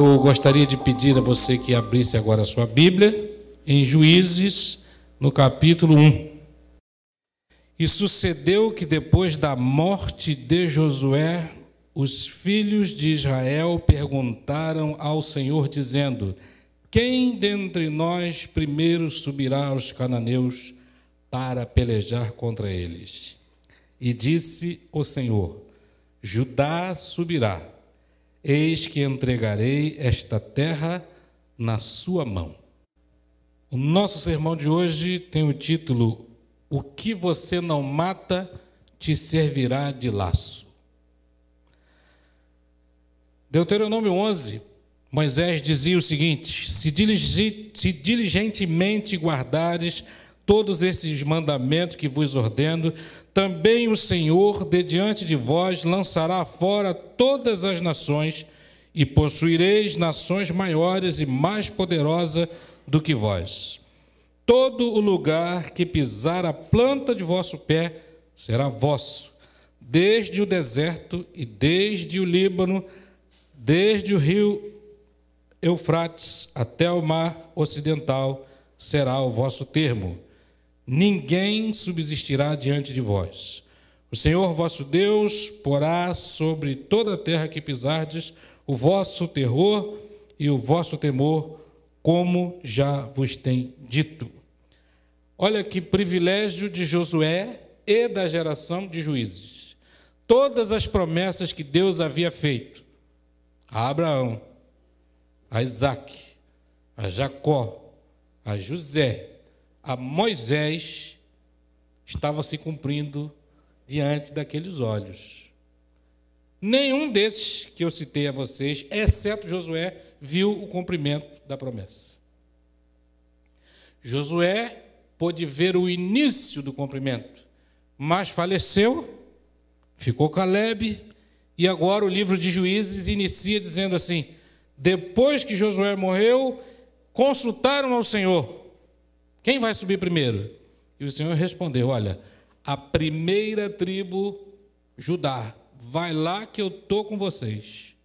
Eu gostaria de pedir a você que abrisse agora a sua Bíblia em Juízes, no capítulo 1. E sucedeu que depois da morte de Josué, os filhos de Israel perguntaram ao Senhor, dizendo: quem dentre nós primeiro subirá aos cananeus para pelejar contra eles? E disse o Senhor: Judá subirá. Eis que entregarei esta terra na sua mão. O nosso sermão de hoje tem o título: O que você não mata te servirá de laço. Deuteronômio 11, Moisés dizia o seguinte: se diligentemente guardares todos esses mandamentos que vos ordeno, também o Senhor de diante de vós lançará fora todas as nações, e possuireis nações maiores e mais poderosas do que vós. Todo o lugar que pisar a planta de vosso pé será vosso, desde o deserto e desde o Líbano, desde o rio Eufrates até o mar ocidental, será o vosso termo. Ninguém subsistirá diante de vós. O Senhor vosso Deus porá sobre toda a terra que pisardes o vosso terror e o vosso temor, como já vos tem dito. Olha que privilégio de Josué e da geração de juízes. Todas as promessas que Deus havia feito a Abraão, a Isaque, a Jacó, a José, a Moisés, estava se cumprindo diante daqueles olhos. Nenhum desses que eu citei a vocês, exceto Josué, viu o cumprimento da promessa. Josué pôde ver o início do cumprimento, mas faleceu, ficou Calebe, e agora o livro de Juízes inicia dizendo assim: depois que Josué morreu, consultaram ao Senhor: quem vai subir primeiro? E o Senhor respondeu: olha, a primeira tribo, Judá, vai lá que eu estou com vocês.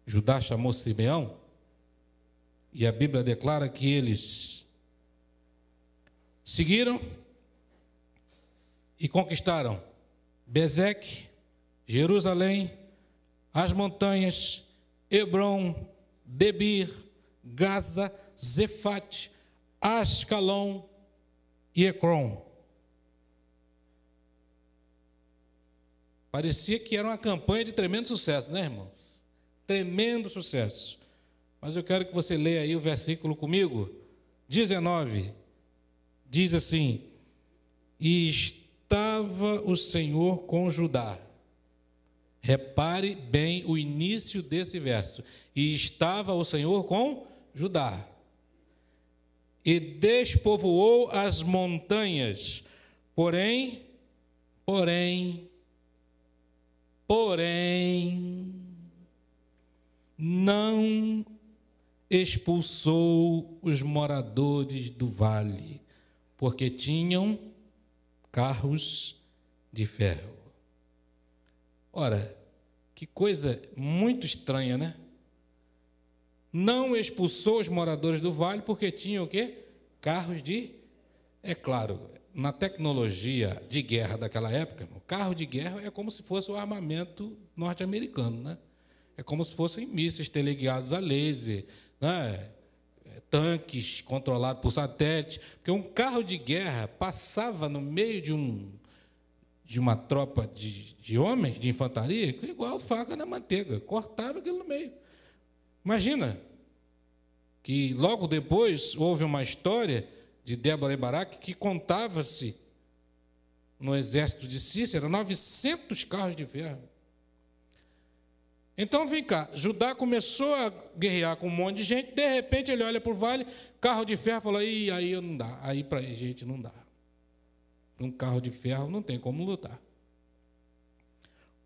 Judá chamou Simeão, e a Bíblia declara que eles seguiram e conquistaram Bezeque, Jerusalém, as montanhas, Hebrom, Debir, Gaza, Zefate, Ascalon e Ecrom. Parecia que era uma campanha de tremendo sucesso, né, irmãos? Tremendo sucesso. Mas eu quero que você leia aí o versículo comigo, 19. Diz assim: e estava o Senhor com Judá. Repare bem o início desse verso. E estava o Senhor com Judá. E despovoou as montanhas, porém, não expulsou os moradores do vale, porque tinham carros de ferro. Ora, que coisa muito estranha, né? Não expulsou os moradores do vale porque tinham o quê? Carros de... É claro, na tecnologia de guerra daquela época, o carro de guerra é como se fosse o armamento norte-americano, né? É como se fossem mísseis teleguiados a laser, né? Tanques controlados por satélite, porque um carro de guerra passava no meio de uma tropa de homens, de infantaria, igual faca na manteiga, cortava aquilo no meio. Imagina que logo depois houve uma história de Débora e Baraque que contava-se no exército de Cícera 900 carros de ferro. Então, vem cá, Judá começou a guerrear com um monte de gente, de repente ele olha para o vale, carro de ferro, fala: ih, aí não dá, aí para a gente não dá. Um carro de ferro não tem como lutar.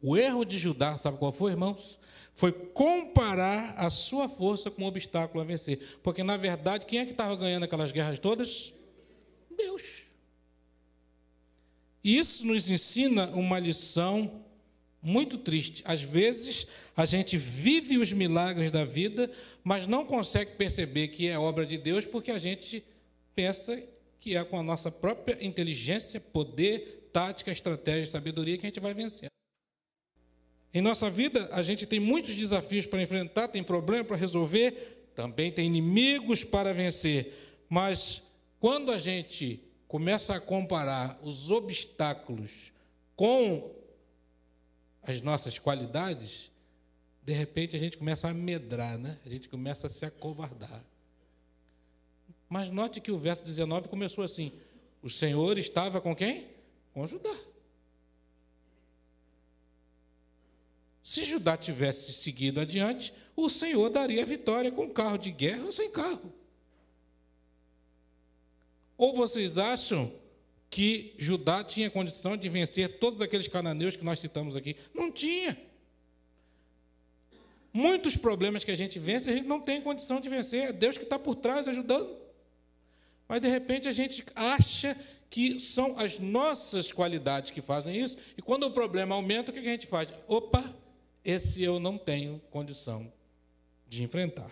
O erro de Judá, sabe qual foi, irmãos? Foi comparar a sua força com um obstáculo a vencer. Porque, na verdade, quem é que estava ganhando aquelas guerras todas? Deus. Isso nos ensina uma lição muito triste. Às vezes, a gente vive os milagres da vida, mas não consegue perceber que é obra de Deus, porque a gente pensa que é com a nossa própria inteligência, poder, tática, estratégia e sabedoria que a gente vai vencer. Em nossa vida, a gente tem muitos desafios para enfrentar, tem problemas para resolver, também tem inimigos para vencer. Mas quando a gente começa a comparar os obstáculos com as nossas qualidades, de repente a gente começa a medrar, né? A gente começa a se acovardar. Mas note que o verso 19 começou assim: o Senhor estava com quem? Com Judá. Se Judá tivesse seguido adiante, o Senhor daria a vitória com carro de guerra ou sem carro. Ou vocês acham que Judá tinha condição de vencer todos aqueles cananeus que nós citamos aqui? Não tinha. Muitos problemas que a gente vence, a gente não tem condição de vencer. É Deus que está por trás ajudando. Mas, de repente, a gente acha que são as nossas qualidades que fazem isso, e quando o problema aumenta, o que a gente faz? Opa, esse eu não tenho condição de enfrentar.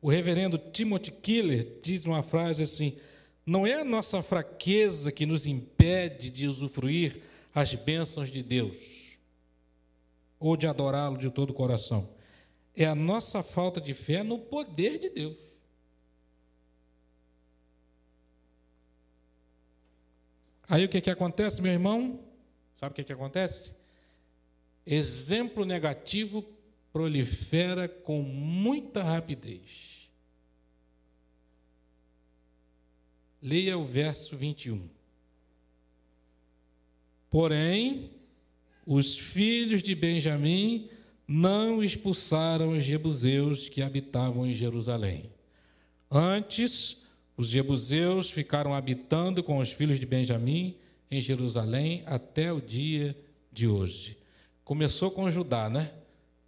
O reverendo Timothy Keller diz uma frase assim: não é a nossa fraqueza que nos impede de usufruir as bênçãos de Deus, ou de adorá-lo de todo o coração. É a nossa falta de fé no poder de Deus. Aí o que acontece, meu irmão? Sabe o que acontece? Exemplo negativo prolifera com muita rapidez. Leia o verso 21. Porém, os filhos de Benjamim não expulsaram os jebuseus que habitavam em Jerusalém. Antes, os jebuseus ficaram habitando com os filhos de Benjamim em Jerusalém até o dia de hoje. Começou com Judá, né?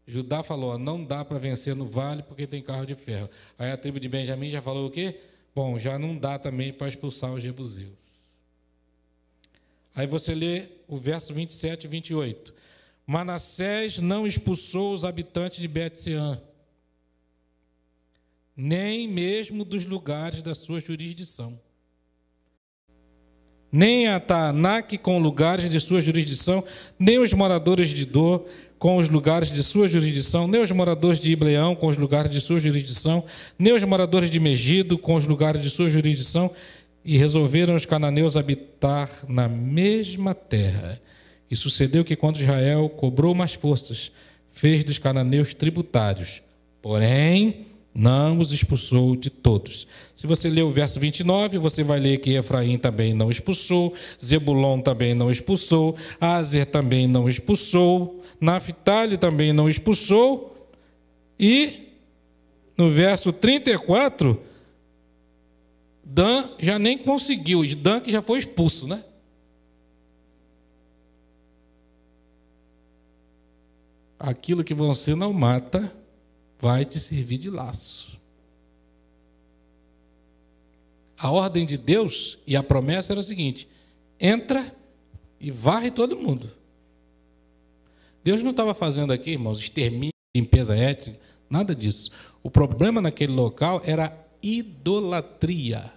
Judá falou: não dá para vencer no vale porque tem carro de ferro. Aí a tribo de Benjamim já falou o quê? Bom, já não dá também para expulsar os jebuseus. Aí você lê o verso 27 e 28. Manassés não expulsou os habitantes de Bet-seã, nem mesmo dos lugares da sua jurisdição. Nem a Taanaque com lugares de sua jurisdição, nem os moradores de Dor com os lugares de sua jurisdição, nem os moradores de Ibleão com os lugares de sua jurisdição, nem os moradores de Megido com os lugares de sua jurisdição, e resolveram os cananeus habitar na mesma terra. E sucedeu que, quando Israel cobrou mais forças, fez dos cananeus tributários, porém não os expulsou de todos. Se você ler o verso 29, você vai ler que Efraim também não expulsou, Zebulon também não expulsou, Aser também não expulsou, Naftali também não expulsou, e no verso 34, Dan já nem conseguiu, Dan que já foi expulso, né? Aquilo que você não mata vai te servir de laço. A ordem de Deus e a promessa era a seguinte: entra e varre todo mundo. Deus não estava fazendo aqui, irmãos, extermínio, limpeza étnica, nada disso. O problema naquele local era idolatria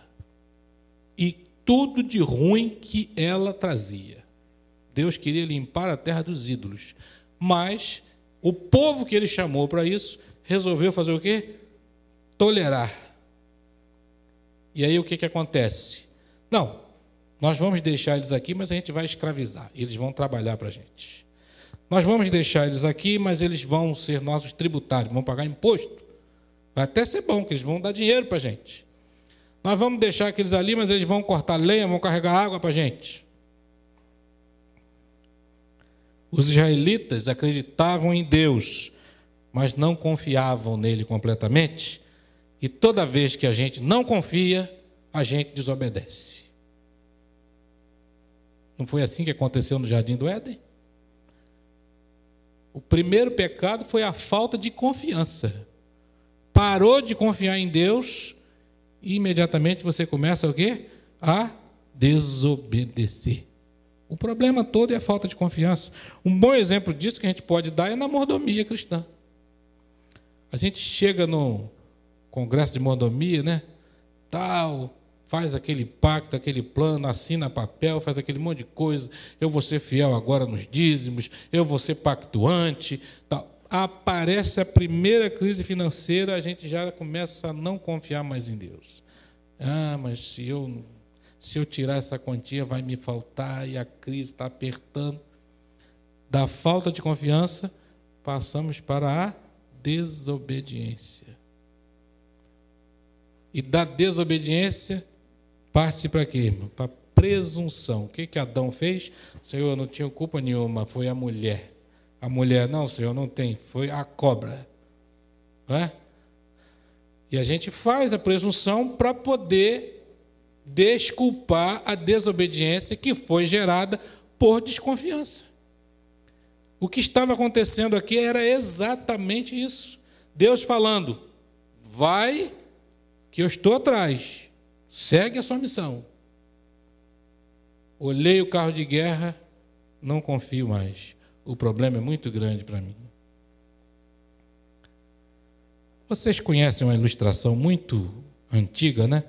e tudo de ruim que ela trazia. Deus queria limpar a terra dos ídolos, mas o povo que ele chamou para isso resolveu fazer o quê? Tolerar. E aí o que acontece? Não, nós vamos deixar eles aqui, mas a gente vai escravizar. Eles vão trabalhar para a gente. Nós vamos deixar eles aqui, mas eles vão ser nossos tributários, vão pagar imposto. Vai até ser bom, que eles vão dar dinheiro para a gente. Nós vamos deixar aqueles ali, mas eles vão cortar lenha, vão carregar água para a gente. Os israelitas acreditavam em Deus, mas não confiavam nele completamente. E toda vez que a gente não confia, a gente desobedece. Não foi assim que aconteceu no Jardim do Éden? O primeiro pecado foi a falta de confiança. Parou de confiar em Deus e imediatamente você começa o quê? A desobedecer. O problema todo é a falta de confiança. Um bom exemplo disso que a gente pode dar é na mordomia cristã. A gente chega no congresso de mordomia, né? Tal, faz aquele pacto, aquele plano, assina papel, faz aquele monte de coisa. Eu vou ser fiel agora nos dízimos, eu vou ser pactuante. Tal. Aparece a primeira crise financeira, a gente já começa a não confiar mais em Deus. Mas se eu tirar essa quantia vai me faltar e a crise está apertando. Da falta de confiança, passamos para a desobediência. E da desobediência, parte-se para quê, irmão? Para presunção. O que Adão fez? Senhor, eu não tinha culpa nenhuma, foi a mulher. A mulher, não, Senhor, não tem, foi a cobra. Não é? E a gente faz a presunção para poder desculpar a desobediência que foi gerada por desconfiança. O que estava acontecendo aqui era exatamente isso. Deus falando, vai que eu estou atrás, segue a sua missão. Olhei o carro de guerra, não confio mais. O problema é muito grande para mim. Vocês conhecem uma ilustração muito antiga, né?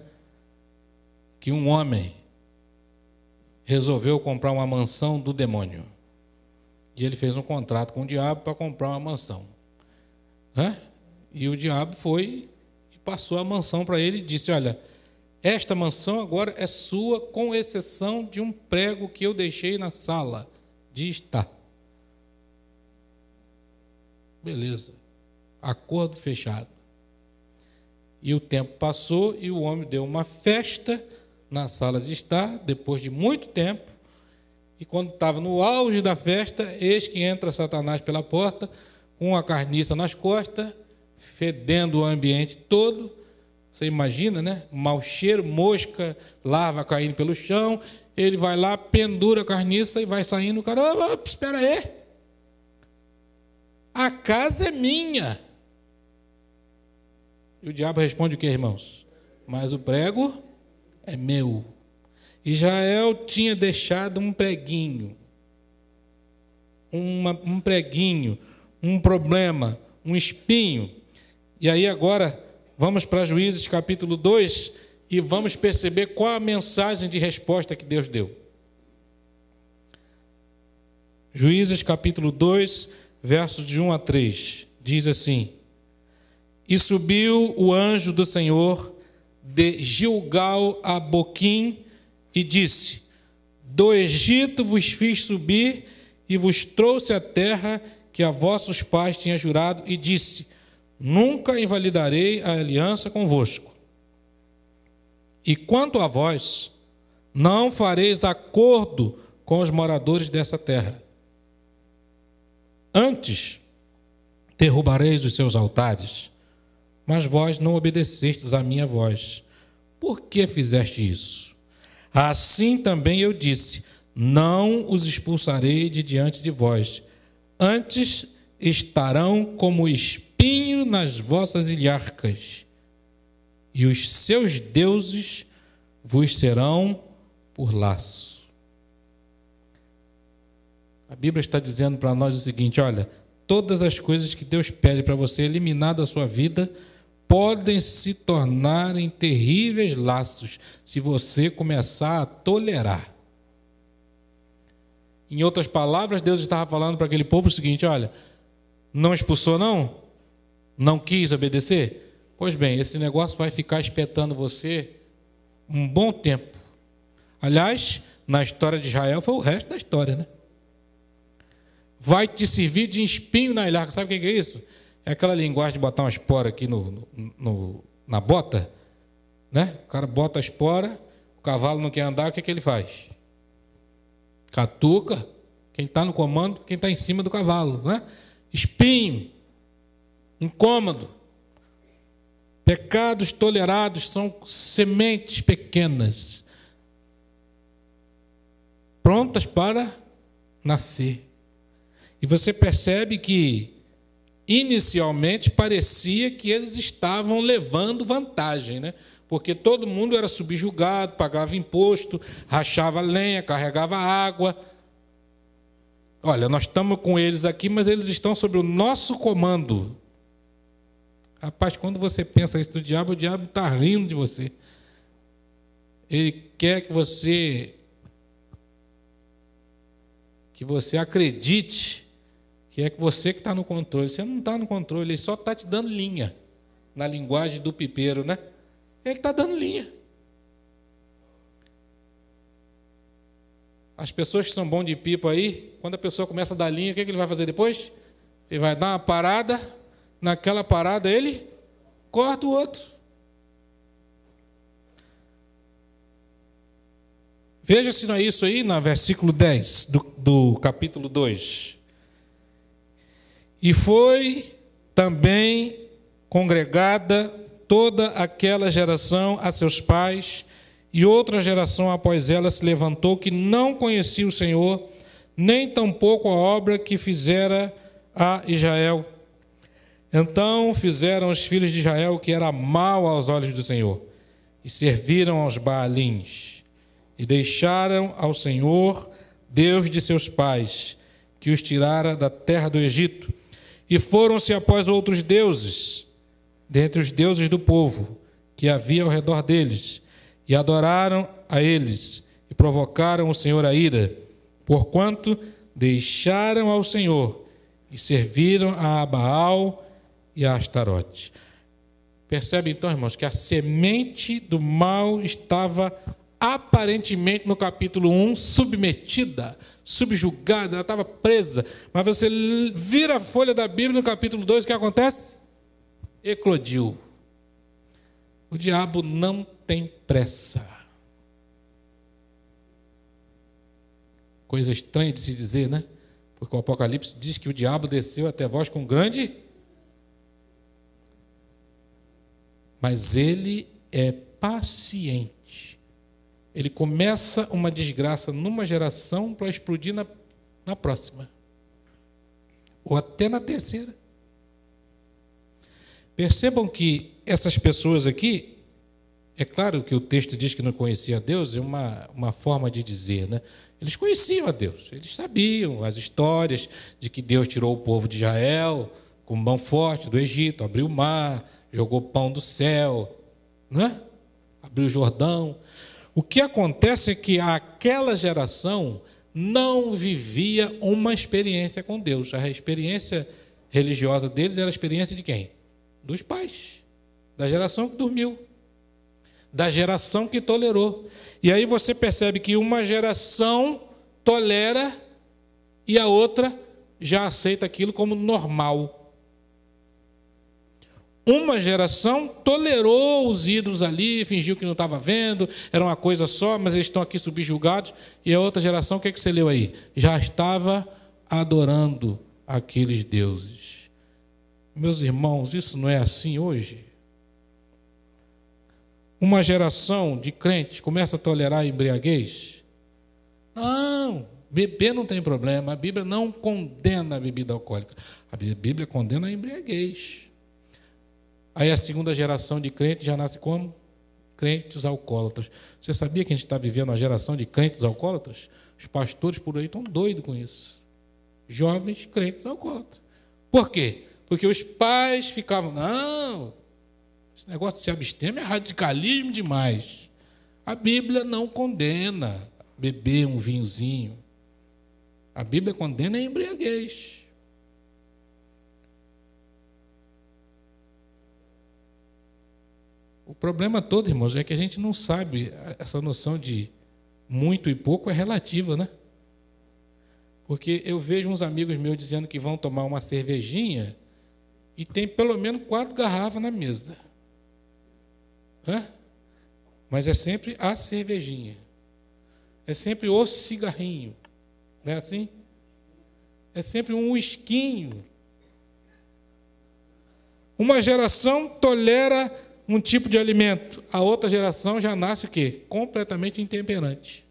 Que um homem resolveu comprar uma mansão do demônio. E ele fez um contrato com o diabo para comprar uma mansão. Né? E o diabo foi e passou a mansão para ele e disse, olha, esta mansão agora é sua, com exceção de um prego que eu deixei na sala de estar. Beleza. Acordo fechado. E o tempo passou e o homem deu uma festa na sala de estar, depois de muito tempo, e quando estava no auge da festa, eis que entra Satanás pela porta, com a carniça nas costas, fedendo o ambiente todo. Você imagina, né? Mau cheiro, mosca, larva caindo pelo chão. Ele vai lá, pendura a carniça e vai saindo. O cara, espera aí. A casa é minha. E o diabo responde o quê, irmãos? Mas o prego é meu. Israel tinha deixado um preguinho, um problema, um espinho. E aí agora vamos para Juízes capítulo 2 e vamos perceber qual a mensagem de resposta que Deus deu. Juízes capítulo 2, versos de 1 a 3, diz assim: E subiu o anjo do Senhor de Gilgal a Boquim e disse: Do Egito vos fiz subir e vos trouxe a terra que a vossos pais tinha jurado, e disse: Nunca invalidarei a aliança convosco. E quanto a vós, não fareis acordo com os moradores dessa terra. Antes, derrubareis os seus altares, mas vós não obedecestes à minha voz. Por que fizeste isso? Assim também eu disse: não os expulsarei de diante de vós. Antes estarão como espinho nas vossas ilharcas, e os seus deuses vos serão por laço. A Bíblia está dizendo para nós o seguinte: olha, todas as coisas que Deus pede para você eliminar da sua vida podem se tornar em terríveis laços se você começar a tolerar. Em outras palavras, Deus estava falando para aquele povo o seguinte: olha, não expulsou não? Não quis obedecer? Pois bem, esse negócio vai ficar espetando você um bom tempo. Aliás, na história de Israel foi o resto da história, né? Vai te servir de espinho na ilharca. Sabe o que é isso? É aquela linguagem de botar uma espora aqui na bota, né? O cara bota a espora, o cavalo não quer andar, o que ele faz? Catuca quem está no comando, quem está em cima do cavalo, né? Espinho, incômodo. Pecados tolerados são sementes pequenas, prontas para nascer. E você percebe que inicialmente parecia que eles estavam levando vantagem, né? Porque todo mundo era subjugado, pagava imposto, rachava lenha, carregava água, Olha, nós estamos com eles aqui, mas eles estão sob o nosso comando. Rapaz, quando você pensa isso do diabo, o diabo está rindo de você. Ele quer que você acredite que é você que está no controle. Você não está no controle, ele só está te dando linha. Na linguagem do pipeiro, né? Ele está dando linha. As pessoas que são bons de pipa aí, quando a pessoa começa a dar linha, o que ele vai fazer depois? Ele vai dar uma parada, naquela parada ele corta o outro. Veja se não é isso aí, no versículo 10 do capítulo 2. E foi também congregada toda aquela geração a seus pais, e outra geração após ela se levantou, que não conhecia o Senhor, nem tampouco a obra que fizera a Israel. Então fizeram os filhos de Israel o que era mal aos olhos do Senhor, e serviram aos Baalins, e deixaram ao Senhor, Deus de seus pais, que os tirara da terra do Egito, e foram-se após outros deuses, dentre os deuses do povo, que havia ao redor deles, e adoraram a eles, e provocaram o Senhor a ira, porquanto deixaram ao Senhor, e serviram a Baal e a Astarote. Percebe então, irmãos, que a semente do mal estava aparentemente no capítulo 1 submetida, subjugada, ela estava presa. Mas você vira a folha da Bíblia no capítulo 2, o que acontece? Eclodiu. O diabo não tem pressa. Coisa estranha de se dizer, né? Porque o Apocalipse diz que o diabo desceu até vós com grande... Mas ele é paciente. Ele começa uma desgraça numa geração para explodir na próxima. Ou até na terceira. Percebam que essas pessoas aqui, é claro que o texto diz que não conhecia a Deus, é uma forma de dizer, né? Eles conheciam a Deus, eles sabiam as histórias de que Deus tirou o povo de Israel com mão forte do Egito, abriu o mar, jogou pão do céu, né? Abriu o Jordão. O que acontece é que aquela geração não vivia uma experiência com Deus. A experiência religiosa deles era a experiência de quem? Dos pais, da geração que dormiu, da geração que tolerou. E aí você percebe que uma geração tolera e a outra já aceita aquilo como normal. Uma geração tolerou os ídolos ali, fingiu que não estava vendo, era uma coisa só, mas eles estão aqui subjugados. E a outra geração, o que você leu aí? Já estava adorando aqueles deuses. Meus irmãos, isso não é assim hoje? Uma geração de crentes começa a tolerar a embriaguez? Não, beber não tem problema. A Bíblia não condena a bebida alcoólica. A Bíblia condena a embriaguez. Aí a segunda geração de crentes já nasce como? Crentes alcoólatras. Você sabia que a gente está vivendo uma geração de crentes alcoólatras? Os pastores por aí estão doidos com isso. Jovens crentes alcoólatras. Por quê? Porque os pais ficavam, não, esse negócio de se abster é radicalismo demais. A Bíblia não condena beber um vinhozinho. A Bíblia condena a embriaguez. O problema todo, irmãos, é que a gente não sabe, essa noção de muito e pouco é relativa, né? Porque eu vejo uns amigos meus dizendo que vão tomar uma cervejinha e tem pelo menos 4 garrafas na mesa. Mas é sempre a cervejinha. É sempre o cigarrinho. Não é assim? É sempre um whiskinho. Uma geração tolera um tipo de alimento. A outra geração já nasce o quê? Completamente intemperante.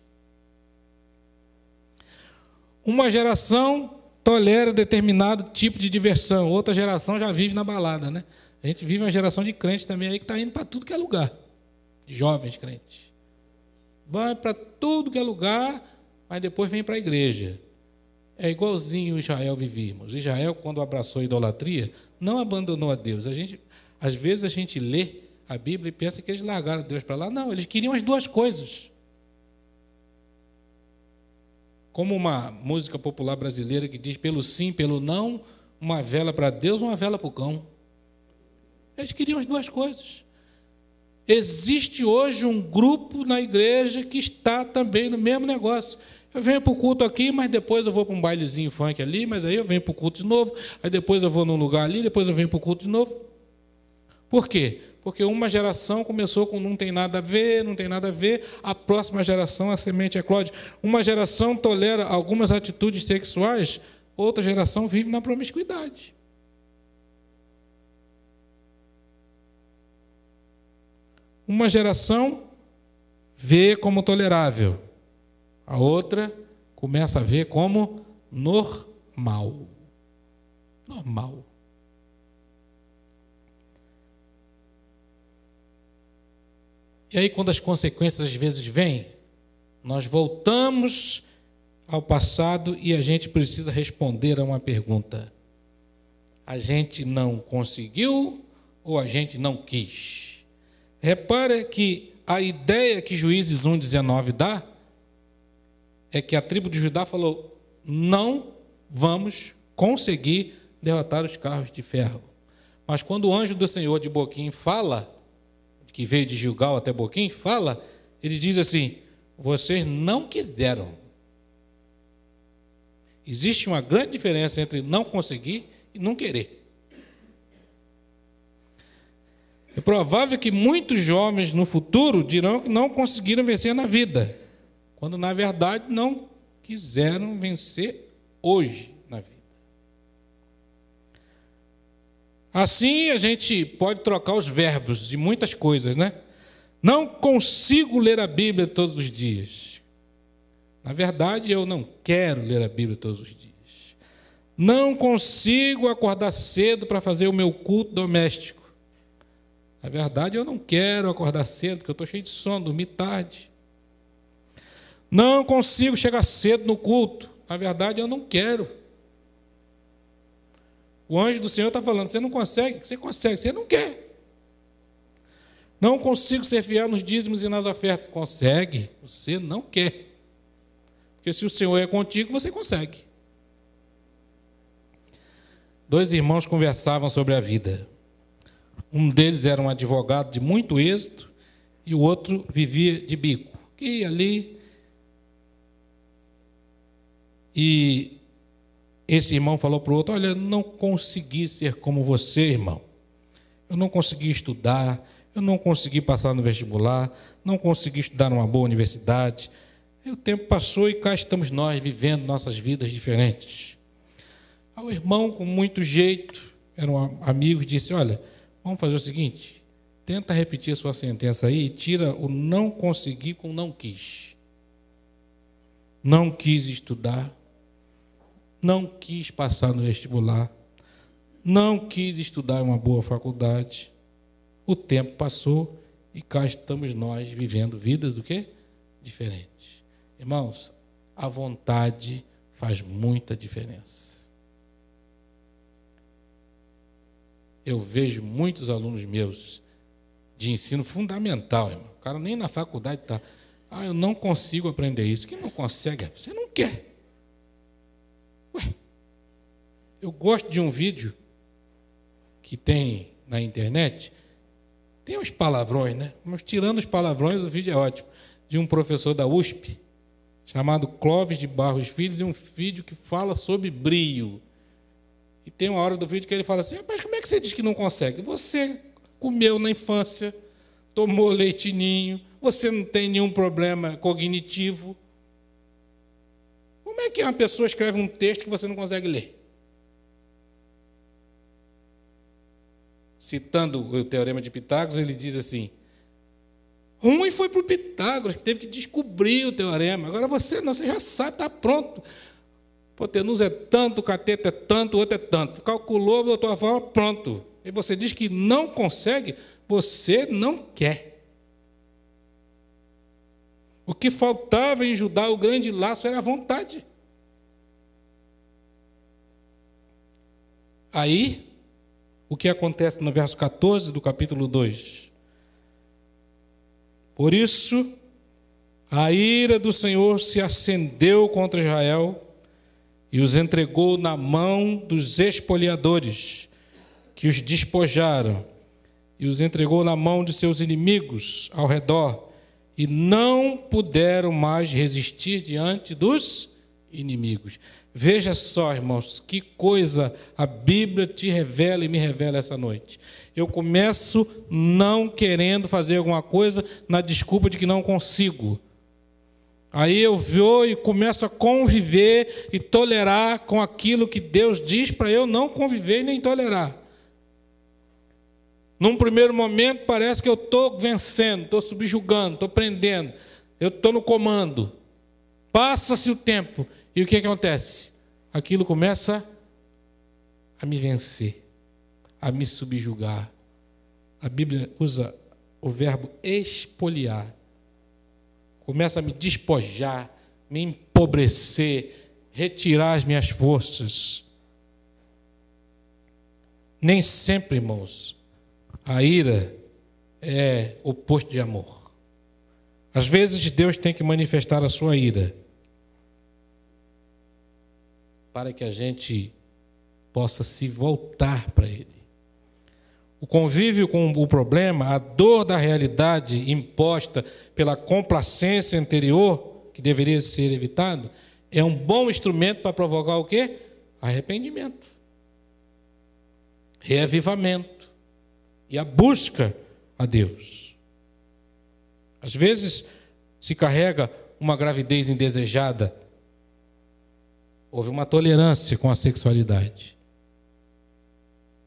Uma geração tolera determinado tipo de diversão. Outra geração já vive na balada, né? A gente vive uma geração de crentes também aí que está indo para tudo que é lugar. Jovens crentes. Vai para tudo que é lugar, mas depois vem para a igreja. é igualzinho Israel vivia, irmãos. Israel, quando abraçou a idolatria, não abandonou a Deus. Às vezes a gente lê a Bíblia e pensa que eles largaram Deus para lá. Não, eles queriam as duas coisas. Como uma música popular brasileira que diz, pelo sim, pelo não, uma vela para Deus, uma vela para o cão. Eles queriam as duas coisas. Existe hoje um grupo na igreja que está também no mesmo negócio. Eu venho para o culto aqui, mas depois eu vou para um bailezinho funk ali, mas aí eu venho para o culto de novo, aí depois eu vou num lugar ali, depois eu venho para o culto de novo. Por quê? Porque uma geração começou com não tem nada a ver, não tem nada a ver, a próxima geração, a semente eclode. Uma geração tolera algumas atitudes sexuais, outra geração vive na promiscuidade. Uma geração vê como tolerável, a outra começa a ver como normal. Normal. E aí, quando as consequências às vezes vêm, nós voltamos ao passado e a gente precisa responder a uma pergunta. A gente não conseguiu ou a gente não quis? Repara que a ideia que Juízes 1,19 dá é que a tribo de Judá falou, não vamos conseguir derrotar os carros de ferro. Mas quando o anjo do Senhor de Boquim fala, que veio de Gilgal até Boquim, fala, ele diz assim, vocês não quiseram. Existe uma grande diferença entre não conseguir e não querer. É provável que muitos jovens no futuro dirão que não conseguiram vencer na vida, quando na verdade não quiseram vencer hoje na vida. Assim a gente pode trocar os verbos de muitas coisas, né? Não consigo ler a Bíblia todos os dias. Na verdade, eu não quero ler a Bíblia todos os dias. Não consigo acordar cedo para fazer o meu culto doméstico. Na verdade, eu não quero acordar cedo, porque eu estou cheio de sono, dormi tarde. Não consigo chegar cedo no culto. Na verdade, eu não quero. O anjo do Senhor está falando, você não consegue? Você consegue, você não quer. Não consigo ser fiel nos dízimos e nas ofertas. Consegue, você não quer. Porque se o Senhor é contigo, você consegue. Dois irmãos conversavam sobre a vida. Um deles era um advogado de muito êxito e o outro vivia de bico. Que ia ali. E esse irmão falou para o outro, olha, eu não consegui ser como você, irmão. Eu não consegui estudar, eu não consegui passar no vestibular, não consegui estudar numa boa universidade. E o tempo passou e cá estamos nós, vivendo nossas vidas diferentes. Aí o irmão, com muito jeito, era um amigo, disse, olha, vamos fazer o seguinte, tenta repetir a sua sentença aí e tira o não consegui com não quis. Não quis estudar, não quis passar no vestibular, não quis estudar em uma boa faculdade. O tempo passou e cá estamos nós vivendo vidas do quê? Diferentes. Irmãos, a vontade faz muita diferença. Eu vejo muitos alunos meus de ensino fundamental, irmão. O cara nem na faculdade está. Eu não consigo aprender isso. Quem não consegue? Você não quer. Ué, eu gosto de um vídeo que tem na internet, tem uns palavrões, né? Mas tirando os palavrões, o vídeo é ótimo. De um professor da USP, chamado Clóvis de Barros Filhos, e um vídeo que fala sobre brio. E tem uma hora do vídeo que ele fala assim, mas como é que você diz que não consegue? Você comeu na infância, tomou leitinho, você não tem nenhum problema cognitivo. Como é que uma pessoa escreve um texto que você não consegue ler? Citando o teorema de Pitágoras, ele diz assim, ruim foi para o Pitágoras, que teve que descobrir o teorema. Agora você não, você já sabe, está pronto. Hipotenusa é tanto, o cateto é tanto, o outro é tanto. Calculou, botou a forma, pronto. E você diz que não consegue, você não quer. O que faltava em Judá, o grande laço, era a vontade. Aí, o que acontece no verso 14 do capítulo 2? Por isso, a ira do Senhor se acendeu contra Israel e os entregou na mão dos espoliadores, que os despojaram, e os entregou na mão de seus inimigos ao redor, e não puderam mais resistir diante dos inimigos. Veja só, irmãos, que coisa a Bíblia te revela e me revela essa noite. Eu começo não querendo fazer alguma coisa na desculpa de que não consigo. Aí eu vou e começo a conviver e tolerar com aquilo que Deus diz para eu não conviver e nem tolerar. Num primeiro momento parece que eu estou vencendo, estou subjugando, estou prendendo, eu estou no comando. Passa-se o tempo e o que acontece? Aquilo começa a me vencer, a me subjugar. A Bíblia usa o verbo espoliar. Começa a me despojar, me empobrecer, retirar as minhas forças. Nem sempre, irmãos, a ira é oposto de amor. Às vezes Deus tem que manifestar a sua ira para que a gente possa se voltar para Ele. O convívio com o problema, a dor da realidade imposta pela complacência anterior, que deveria ser evitado, é um bom instrumento para provocar o quê? Arrependimento, reavivamento e a busca a Deus. Às vezes se carrega uma gravidez indesejada, houve uma tolerância com a sexualidade.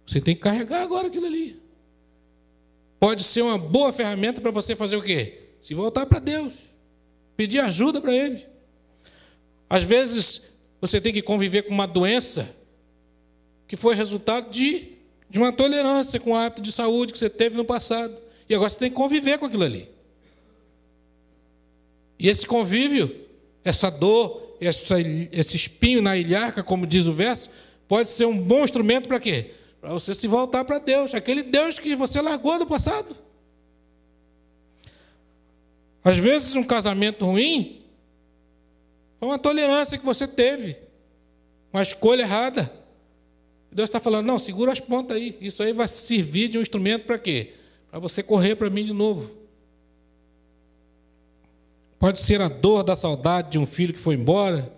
Você tem que carregar agora aquilo ali. Pode ser uma boa ferramenta para você fazer o quê? Se voltar para Deus, pedir ajuda para Ele. Às vezes você tem que conviver com uma doença que foi resultado de uma tolerância com o hábito de saúde que você teve no passado. E agora você tem que conviver com aquilo ali. E esse convívio, essa dor, esse espinho na ilharca, como diz o verso, pode ser um bom instrumento para quê? Para você se voltar para Deus, aquele Deus que você largou no passado. Às vezes um casamento ruim foi uma tolerância que você teve, uma escolha errada. Deus está falando, não, segura as pontas aí. Isso aí vai servir de um instrumento para quê? Para você correr para mim de novo. Pode ser a dor da saudade de um filho que foi embora.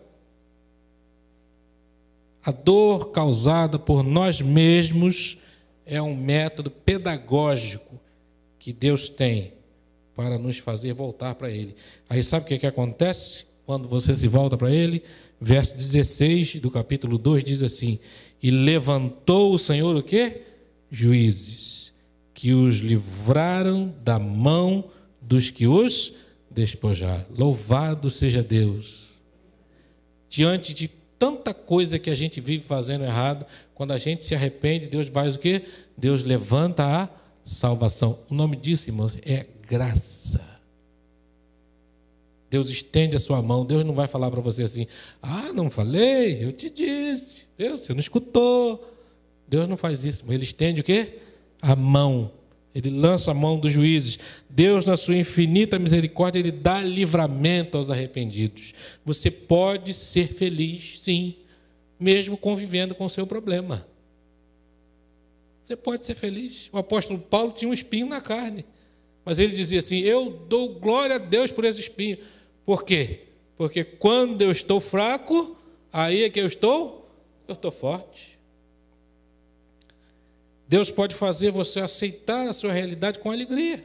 A dor causada por nós mesmos é um método pedagógico que Deus tem para nos fazer voltar para Ele. Aí sabe o que acontece quando você se volta para Ele? Verso 16 do capítulo 2 diz assim: e levantou o Senhor o quê? Juízes, que os livraram da mão dos que os despojaram. Louvado seja Deus. Diante de tanta coisa que a gente vive fazendo errado, quando a gente se arrepende, Deus faz o quê? Deus levanta a salvação. O nome disso, irmãos, é graça. Deus estende a sua mão. Deus não vai falar para você assim, não falei, eu te disse, você não escutou. Deus não faz isso, mas Ele estende o quê? A mão. Ele lança a mão dos juízes. Deus, na sua infinita misericórdia, Ele dá livramento aos arrependidos. Você pode ser feliz, sim, mesmo convivendo com o seu problema. Você pode ser feliz. O apóstolo Paulo tinha um espinho na carne, mas ele dizia assim, eu dou glória a Deus por esse espinho. Por quê? Porque quando eu estou fraco, aí é que eu estou forte. Deus pode fazer você aceitar a sua realidade com alegria.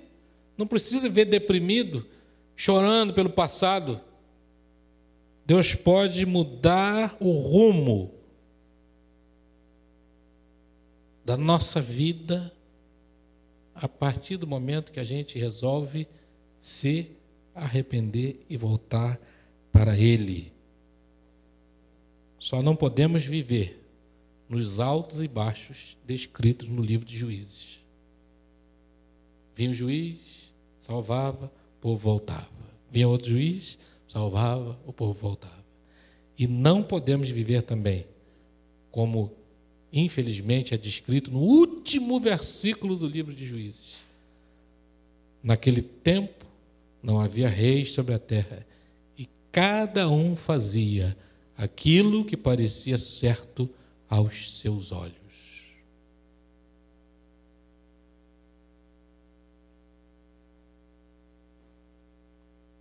Não precisa ver deprimido, chorando pelo passado. Deus pode mudar o rumo da nossa vida a partir do momento que a gente resolve se arrepender e voltar para Ele. Só não podemos viver nos altos e baixos descritos no livro de Juízes. Vinha um juiz, salvava, o povo voltava. Vinha outro juiz, salvava, o povo voltava. E não podemos viver também como infelizmente, é descrito no último versículo do livro de Juízes. Naquele tempo, não havia reis sobre a terra, e cada um fazia aquilo que parecia certo aos seus olhos.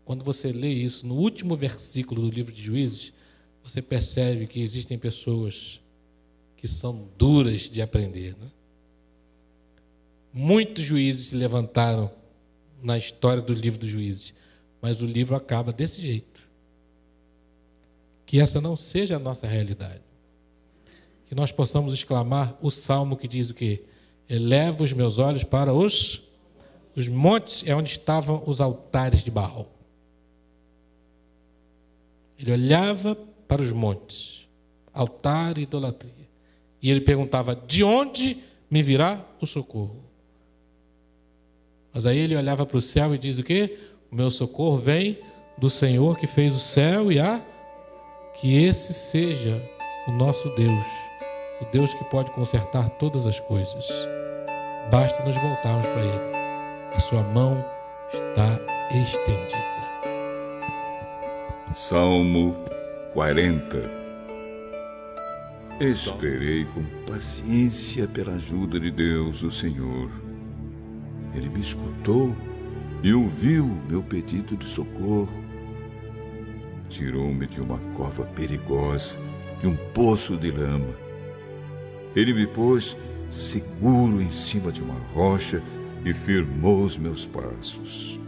Quando você lê isso no último versículo do livro de Juízes, você percebe que existem pessoas que são duras de aprender, né? Muitos juízes se levantaram na história do livro dos Juízes, mas o livro acaba desse jeito. Que essa não seja a nossa realidade. Que nós possamos exclamar o salmo que diz o quê? Eleva os meus olhos para os montes, é onde estavam os altares de Baal. Ele olhava para os montes, altar e idolatria. E ele perguntava, de onde me virá o socorro? Mas aí ele olhava para o céu e diz o quê? O meu socorro vem do Senhor que fez o céu e a... Que esse seja o nosso Deus, o Deus que pode consertar todas as coisas. Basta nos voltarmos para Ele. A sua mão está estendida. Salmo 40. Esperei com paciência pela ajuda de Deus, o Senhor. Ele me escutou e ouviu meu pedido de socorro. Tirou-me de uma cova perigosa, de um poço de lama. Ele me pôs seguro em cima de uma rocha e firmou os meus passos.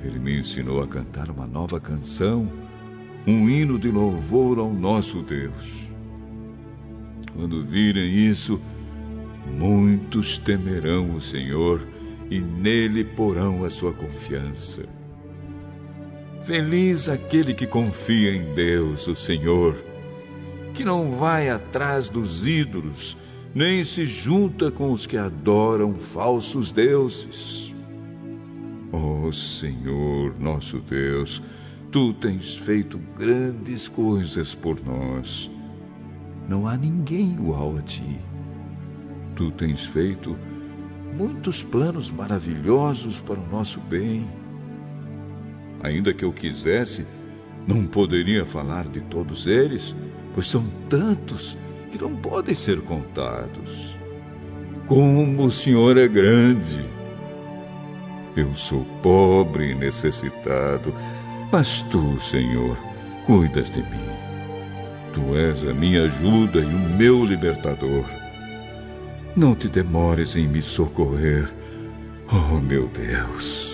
Ele me ensinou a cantar uma nova canção, um hino de louvor ao nosso Deus. Quando virem isso, muitos temerão o Senhor e nele porão a sua confiança. Feliz aquele que confia em Deus, o Senhor, que não vai atrás dos ídolos, nem se junta com os que adoram falsos deuses. Ó Senhor, nosso Deus, Tu tens feito grandes coisas por nós. Não há ninguém igual a Ti. Tu tens feito muitos planos maravilhosos para o nosso bem. Ainda que eu quisesse, não poderia falar de todos eles, pois são tantos que não podem ser contados. Como o Senhor é grande! Eu sou pobre e necessitado, mas Tu, Senhor, cuidas de mim. Tu és a minha ajuda e o meu libertador. Não te demores em me socorrer, oh meu Deus.